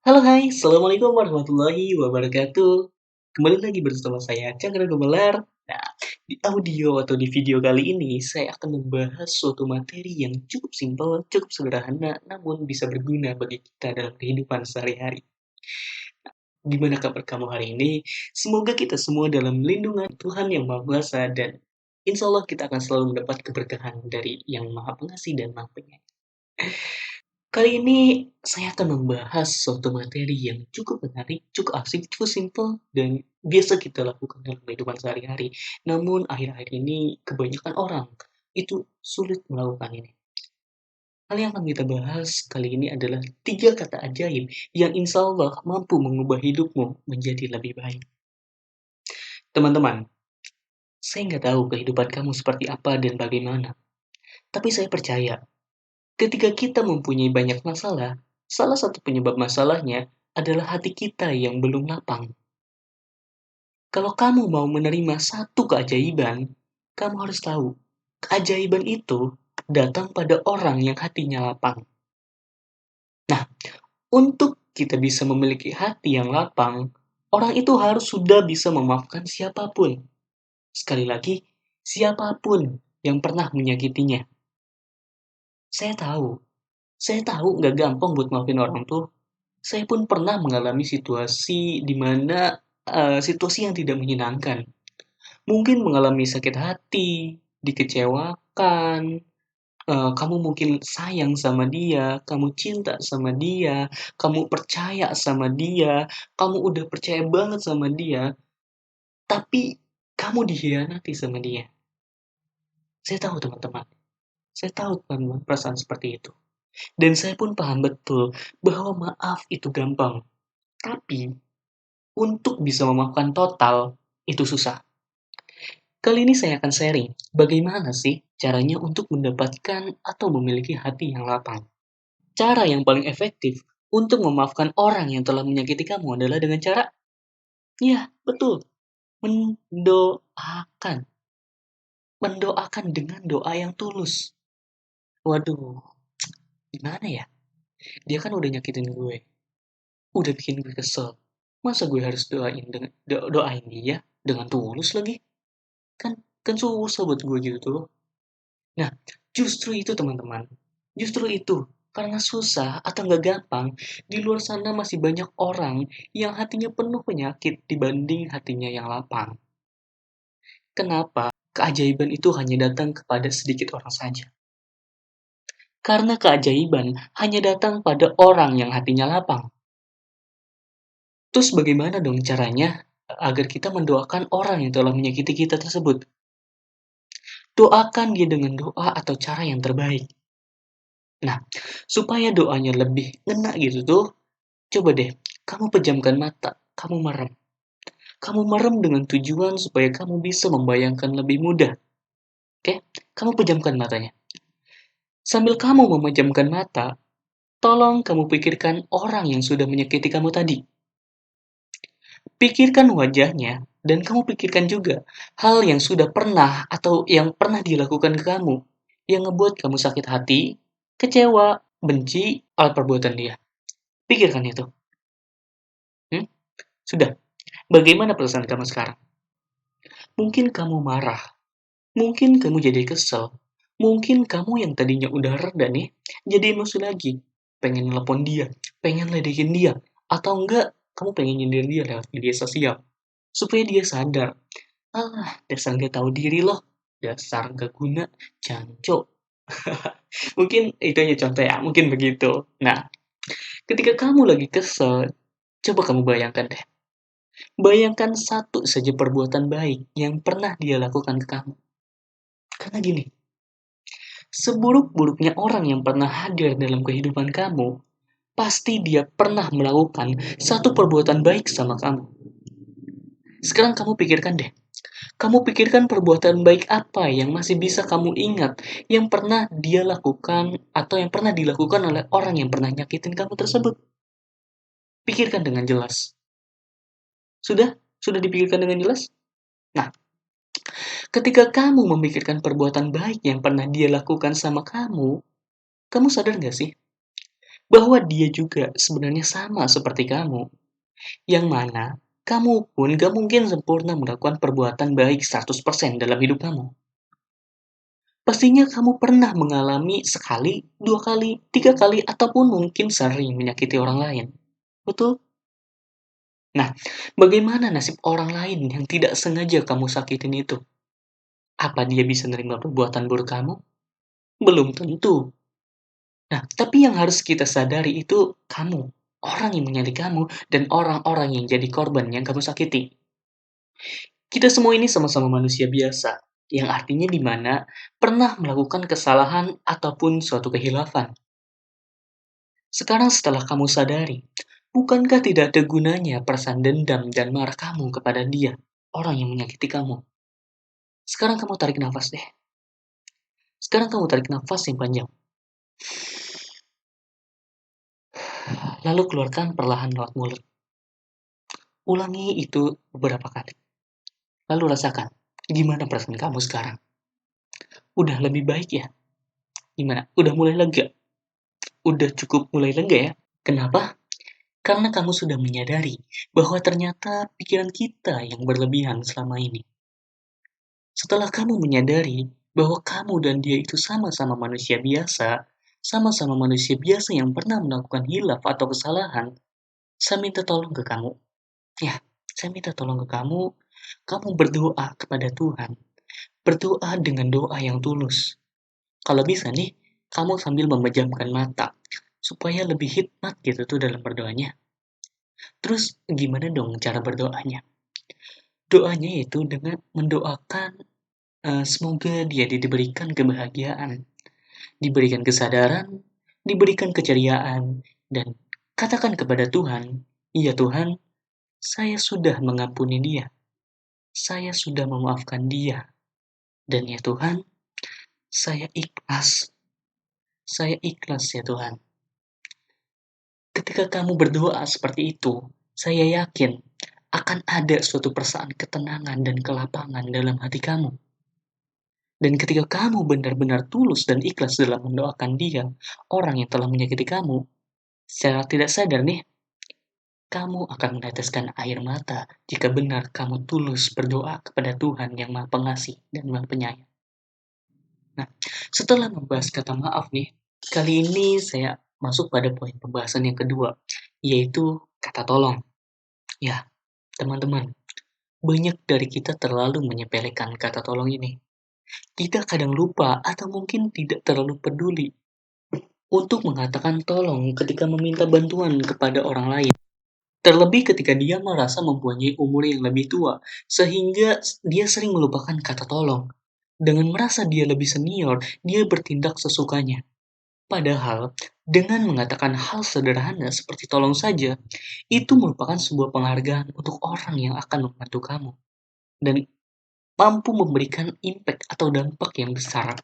Halo, hai, Assalamualaikum warahmatullahi wabarakatuh. Kembali lagi bersama saya, Chandra Gumelar. Nah, di audio atau di video kali ini, saya akan membahas suatu materi yang cukup simpel, cukup sederhana, namun bisa berguna bagi kita dalam kehidupan sehari-hari. Gimana kabar kamu hari ini? Semoga kita semua dalam lindungan Tuhan Yang Maha Kuasa dan insya Allah kita akan selalu mendapat keberkahan dari Yang Maha Pengasih dan Maha Penyayang. Kali ini saya akan membahas suatu materi yang cukup menarik, cukup asik, cukup simpel, dan biasa kita lakukan dalam kehidupan sehari-hari. Namun akhir-akhir ini kebanyakan orang itu sulit melakukan ini. Hal yang akan kita bahas kali ini adalah 3 kata ajaib yang insya Allah mampu mengubah hidupmu menjadi lebih baik. Teman-teman, saya nggak tahu kehidupan kamu seperti apa dan bagaimana. Tapi saya percaya ketika kita mempunyai banyak masalah, salah satu penyebab masalahnya adalah hati kita yang belum lapang. Kalau kamu mau menerima satu keajaiban, kamu harus tahu, keajaiban itu datang pada orang yang hatinya lapang. Nah, untuk kita bisa memiliki hati yang lapang, orang itu harus sudah bisa memaafkan siapapun. Sekali lagi, siapapun yang pernah menyakitinya. Saya tahu, saya tahu nggak gampang buat maafin orang tuh. Saya pun pernah mengalami situasi di mana situasi yang tidak menyenangkan. Mungkin mengalami sakit hati, dikecewakan, kamu mungkin sayang sama dia, kamu cinta sama dia, kamu percaya sama dia, kamu udah percaya banget sama dia, tapi kamu dikhianati sama dia. Saya tahu teman-teman, saya tahu teman-teman perasaan seperti itu. Dan saya pun paham betul bahwa maaf itu gampang, tapi untuk bisa memaafkan total, itu susah. Kali ini saya akan sharing, bagaimana sih caranya untuk mendapatkan atau memiliki hati yang lapang. Cara yang paling efektif untuk memaafkan orang yang telah menyakiti kamu adalah dengan cara, ya betul, mendoakan. Mendoakan dengan doa yang tulus. Waduh, gimana ya? Dia kan udah nyakitin gue, udah bikin gue kesel. Masa gue harus doain dia dengan tulus lagi? Kan kan susah buat gue gitu tuh. Nah, justru itu teman-teman. Justru itu. Karena susah atau nggak gampang, di luar sana masih banyak orang yang hatinya penuh penyakit dibanding hatinya yang lapang. Kenapa? Keajaiban itu hanya datang kepada sedikit orang saja. Karena keajaiban hanya datang pada orang yang hatinya lapang. Terus bagaimana dong caranya agar kita mendoakan orang yang telah menyakiti kita tersebut? Doakan dia dengan doa atau cara yang terbaik. Nah, supaya doanya lebih ngena gitu tuh, coba deh, kamu pejamkan mata, kamu merem. Kamu merem dengan tujuan supaya kamu bisa membayangkan lebih mudah. Oke? Kamu pejamkan matanya. Sambil kamu memejamkan mata, tolong kamu pikirkan orang yang sudah menyakiti kamu tadi. Pikirkan wajahnya, dan kamu pikirkan juga hal yang sudah pernah atau yang pernah dilakukan ke kamu, yang ngebuat kamu sakit hati, kecewa, benci oleh perbuatan dia. Pikirkan itu. Hmm? Sudah. Bagaimana perasaan kamu sekarang? Mungkin kamu marah, mungkin kamu jadi kesel, mungkin kamu yang tadinya udah reda nih, jadi emosi lagi. Pengen nelpon dia, pengen ledekin dia, atau enggak, kamu pengen nyindir dia lewat media sosial. Supaya dia sadar, dasar nggak tahu diri loh, dasar nggak guna, jancok. Mungkin itu hanya contoh ya, mungkin begitu. Nah, ketika kamu lagi kesel, coba kamu bayangkan deh. Bayangkan satu saja perbuatan baik yang pernah dia lakukan ke kamu. Karena gini, seburuk-buruknya orang yang pernah hadir dalam kehidupan kamu, pasti dia pernah melakukan satu perbuatan baik sama kamu. Sekarang kamu pikirkan deh, kamu pikirkan perbuatan baik apa yang masih bisa kamu ingat yang pernah dia lakukan atau yang pernah dilakukan oleh orang yang pernah nyakitin kamu tersebut. Pikirkan dengan jelas. Sudah? Sudah dipikirkan dengan jelas? Nah, ketika kamu memikirkan perbuatan baik yang pernah dia lakukan sama kamu sadar gak sih? bahwa dia juga sebenarnya sama seperti kamu, yang mana kamu pun gak mungkin sempurna melakukan perbuatan baik 100% dalam hidup kamu. Pastinya kamu pernah mengalami sekali, 2 kali, 3 kali, ataupun mungkin sering menyakiti orang lain. Betul? Nah, bagaimana nasib orang lain yang tidak sengaja kamu sakitin itu? Apa dia bisa menerima perbuatan buruk kamu? Belum tentu. Nah, tapi yang harus kita sadari itu kamu, orang yang menyakiti kamu, dan orang-orang yang jadi korban yang kamu sakiti. Kita semua ini sama-sama manusia biasa, yang artinya di mana pernah melakukan kesalahan ataupun suatu kehilafan. Sekarang setelah kamu sadari, bukankah tidak ada gunanya perasaan dendam dan marah kamu kepada dia, orang yang menyakiti kamu? Sekarang kamu tarik nafas deh. Sekarang kamu tarik nafas yang panjang. Lalu keluarkan perlahan lewat mulut. Ulangi itu beberapa kali. Lalu rasakan, gimana perasaan kamu sekarang? Udah lebih baik ya? Gimana? Udah mulai lega? Udah cukup mulai lega ya? Kenapa? Karena kamu sudah menyadari bahwa ternyata pikiran kita yang berlebihan selama ini. Setelah kamu menyadari bahwa kamu dan dia itu sama-sama manusia biasa, sama-sama manusia biasa yang pernah melakukan hilaf atau kesalahan, saya minta tolong ke kamu. Ya, saya minta tolong ke kamu, kamu berdoa kepada Tuhan. Berdoa dengan doa yang tulus. Kalau bisa nih, kamu sambil memejamkan mata, supaya lebih hikmat gitu tuh dalam berdoanya. Terus gimana dong cara berdoanya? Doanya itu dengan mendoakan semoga dia diberikan kebahagiaan, diberikan kesadaran, diberikan keceriaan, dan katakan kepada Tuhan, "Iya Tuhan, saya sudah mengampuni dia. Saya sudah memaafkan dia. Dan ya Tuhan, saya ikhlas. Saya ikhlas ya Tuhan." Ketika kamu berdoa seperti itu, saya yakin akan ada suatu perasaan ketenangan dan kelapangan dalam hati kamu. Dan ketika kamu benar-benar tulus dan ikhlas dalam mendoakan dia, orang yang telah menyakiti kamu, secara tidak sadar nih, kamu akan meneteskan air mata jika benar kamu tulus berdoa kepada Tuhan yang Maha Pengasih dan Maha Penyayang. Nah, setelah membahas kata maaf nih, kali ini saya masuk pada poin pembahasan yang kedua, yaitu kata tolong. Ya, teman-teman, banyak dari kita terlalu menyepelekan kata tolong ini. Kita kadang lupa atau mungkin tidak terlalu peduli untuk mengatakan tolong ketika meminta bantuan kepada orang lain. Terlebih ketika dia merasa mempunyai umur yang lebih tua, sehingga dia sering melupakan kata tolong. Dengan merasa dia lebih senior, dia bertindak sesukanya. Padahal, dengan mengatakan hal sederhana seperti tolong saja, itu merupakan sebuah penghargaan untuk orang yang akan membantu kamu. Dan mampu memberikan impact atau dampak yang besar.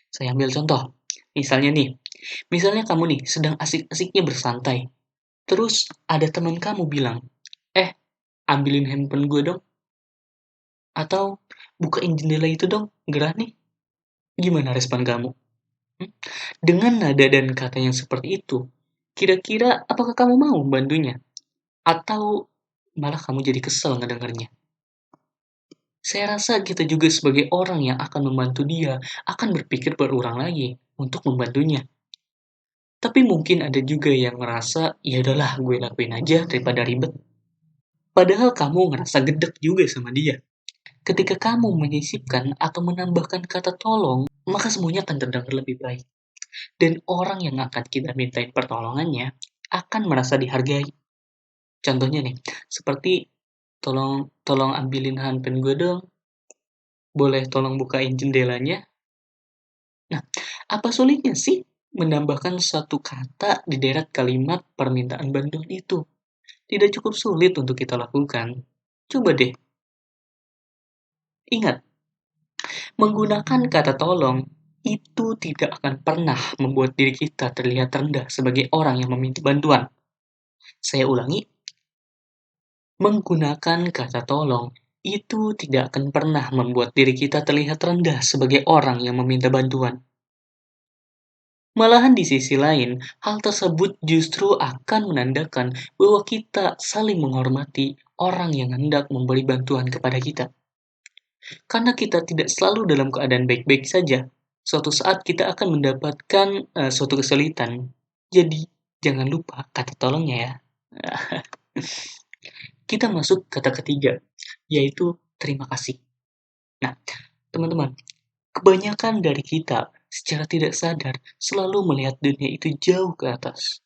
Saya ambil contoh. Misalnya kamu nih sedang asik-asiknya bersantai. Terus ada teman kamu bilang, "Eh, ambilin handphone gue dong." Atau, "Bukain jendela itu dong, gerah nih." Gimana respon kamu? Hmm? Dengan nada dan kata yang seperti itu, kira-kira apakah kamu mau membantunya? Atau malah kamu jadi kesel ngedengarnya? Saya rasa kita juga sebagai orang yang akan membantu dia, akan berpikir berulang lagi untuk membantunya. Tapi mungkin ada juga yang merasa, ya udahlah gue lakuin aja daripada ribet. Padahal kamu ngerasa gedek juga sama dia. Ketika kamu menyisipkan atau menambahkan kata tolong, maka semuanya akan terdengar lebih baik. Dan orang yang akan kita mintain pertolongannya akan merasa dihargai. Contohnya nih, seperti tolong tolong ambilin handphone gue dong. Boleh tolong bukain jendelanya? Nah, apa sulitnya sih menambahkan satu kata di deret kalimat permintaan bantuan itu? Tidak cukup sulit untuk kita lakukan. Coba deh, ingat, menggunakan kata tolong itu tidak akan pernah membuat diri kita terlihat rendah sebagai orang yang meminta bantuan. Saya ulangi, menggunakan kata tolong itu tidak akan pernah membuat diri kita terlihat rendah sebagai orang yang meminta bantuan. Malahan di sisi lain, hal tersebut justru akan menandakan bahwa kita saling menghormati orang yang hendak memberi bantuan kepada kita. Karena kita tidak selalu dalam keadaan baik-baik saja, suatu saat kita akan mendapatkan suatu kesulitan. Jadi, jangan lupa kata tolongnya ya. Kita masuk kata ketiga, yaitu terima kasih. Nah, teman-teman, kebanyakan dari kita secara tidak sadar selalu melihat dunia itu jauh ke atas.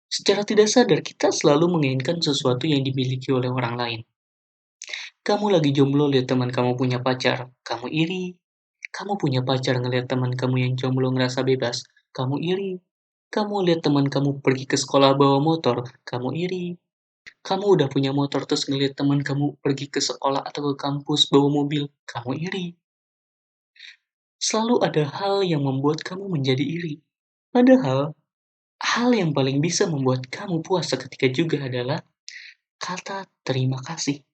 Secara tidak sadar, kita selalu menginginkan sesuatu yang dimiliki oleh orang lain. Kamu lagi jomblo lihat teman kamu punya pacar, kamu iri. Kamu punya pacar ngelihat teman kamu yang jomblo ngerasa bebas, kamu iri. Kamu lihat teman kamu pergi ke sekolah bawa motor, kamu iri. Kamu udah punya motor terus ngelihat teman kamu pergi ke sekolah atau ke kampus bawa mobil, kamu iri. Selalu ada hal yang membuat kamu menjadi iri. Padahal, hal yang paling bisa membuat kamu puas seketika juga adalah kata terima kasih.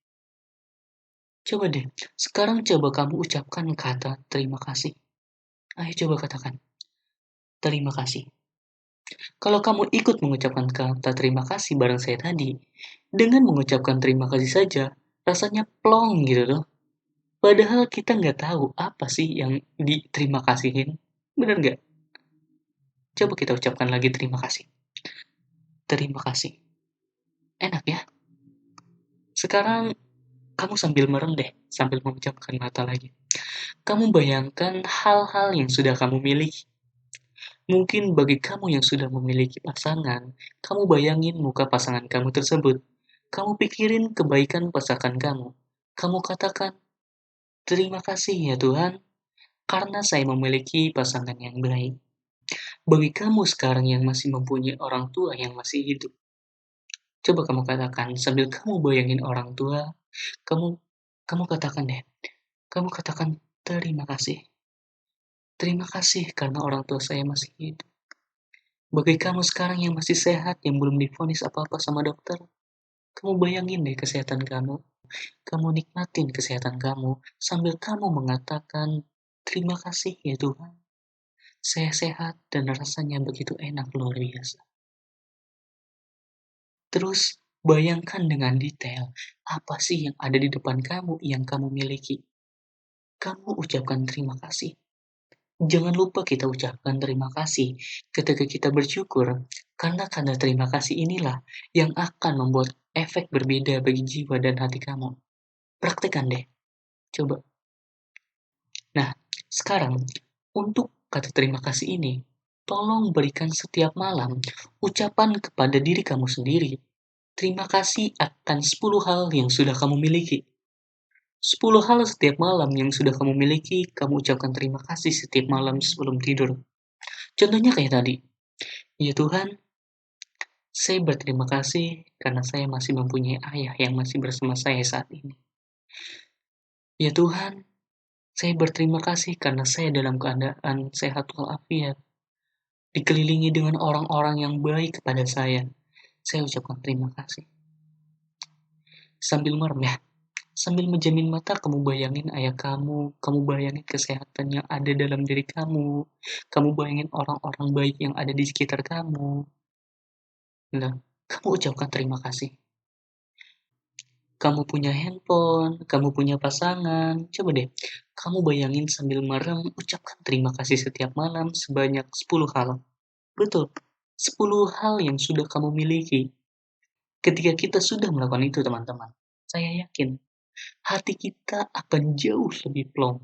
Coba deh, sekarang coba kamu ucapkan kata terima kasih. Ayo coba katakan, terima kasih. Kalau kamu ikut mengucapkan kata terima kasih bareng saya tadi, dengan mengucapkan terima kasih saja, rasanya plong gitu loh. Padahal kita nggak tahu apa sih yang diterima kasihin. Bener nggak? Coba kita ucapkan lagi terima kasih. Terima kasih. Enak ya? Sekarang kamu sambil merem deh, sambil mengucapkan kata lagi. Kamu bayangkan hal-hal yang sudah kamu miliki. Mungkin bagi kamu yang sudah memiliki pasangan, kamu bayangin muka pasangan kamu tersebut. Kamu pikirin kebaikan pasangan kamu. Kamu katakan, terima kasih ya Tuhan, karena saya memiliki pasangan yang baik. Bagi kamu sekarang yang masih mempunyai orang tua yang masih hidup, coba kamu katakan sambil kamu bayangin orang tua, kamu kamu katakan deh, kamu katakan terima kasih. Terima kasih karena orang tua saya masih hidup. Bagi kamu sekarang yang masih sehat, yang belum divonis apa-apa sama dokter, kamu bayangin deh kesehatan kamu. Kamu nikmatin kesehatan kamu sambil kamu mengatakan, terima kasih ya Tuhan. Saya sehat dan rasanya begitu enak luar biasa. Terus bayangkan dengan detail, apa sih yang ada di depan kamu yang kamu miliki. Kamu ucapkan terima kasih. Jangan lupa kita ucapkan terima kasih ketika kita bersyukur, karena terima kasih inilah yang akan membuat efek berbeda bagi jiwa dan hati kamu. Praktekkan deh, coba. Nah, sekarang untuk kata terima kasih ini, tolong berikan setiap malam ucapan kepada diri kamu sendiri. Terima kasih akan 10 hal yang sudah kamu miliki. 10 hal setiap malam yang sudah kamu miliki, kamu ucapkan terima kasih setiap malam sebelum tidur. Contohnya kayak tadi, ya Tuhan, saya berterima kasih karena saya masih mempunyai ayah yang masih bersama saya saat ini. Ya Tuhan, saya berterima kasih karena saya dalam keadaan sehat walafiat, dikelilingi dengan orang-orang yang baik kepada saya. Saya ucapkan terima kasih. Sambil merem ya, sambil menjamin mata kamu bayangin ayah kamu bayangin kesehatan yang ada dalam diri kamu bayangin orang-orang baik yang ada di sekitar kamu. Nah, kamu ucapkan terima kasih. Kamu punya handphone, kamu punya pasangan, coba deh, kamu bayangin sambil merem, ucapkan terima kasih setiap malam sebanyak 10 hal. Betul, 10 hal yang sudah kamu miliki. Ketika kita sudah melakukan itu teman-teman, saya yakin hati kita akan jauh lebih plong.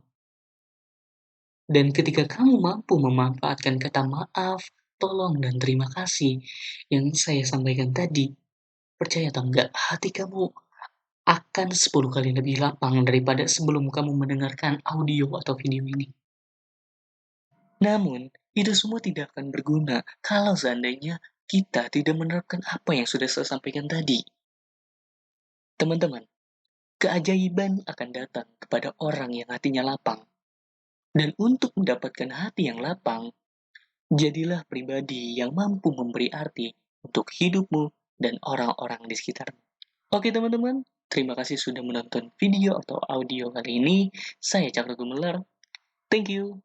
Dan ketika kamu mampu memanfaatkan kata maaf, tolong, dan terima kasih yang saya sampaikan tadi, percaya atau enggak, hati kamu akan 10 kali lebih lapang daripada sebelum kamu mendengarkan audio atau video ini. Namun, itu semua tidak akan berguna kalau seandainya kita tidak menerapkan apa yang sudah saya sampaikan tadi. Teman-teman, keajaiban akan datang kepada orang yang hatinya lapang. Dan untuk mendapatkan hati yang lapang, jadilah pribadi yang mampu memberi arti untuk hidupmu dan orang-orang di sekitarmu. Oke teman-teman, terima kasih sudah menonton video atau audio kali ini. Saya Cakra Gumelar. Thank you.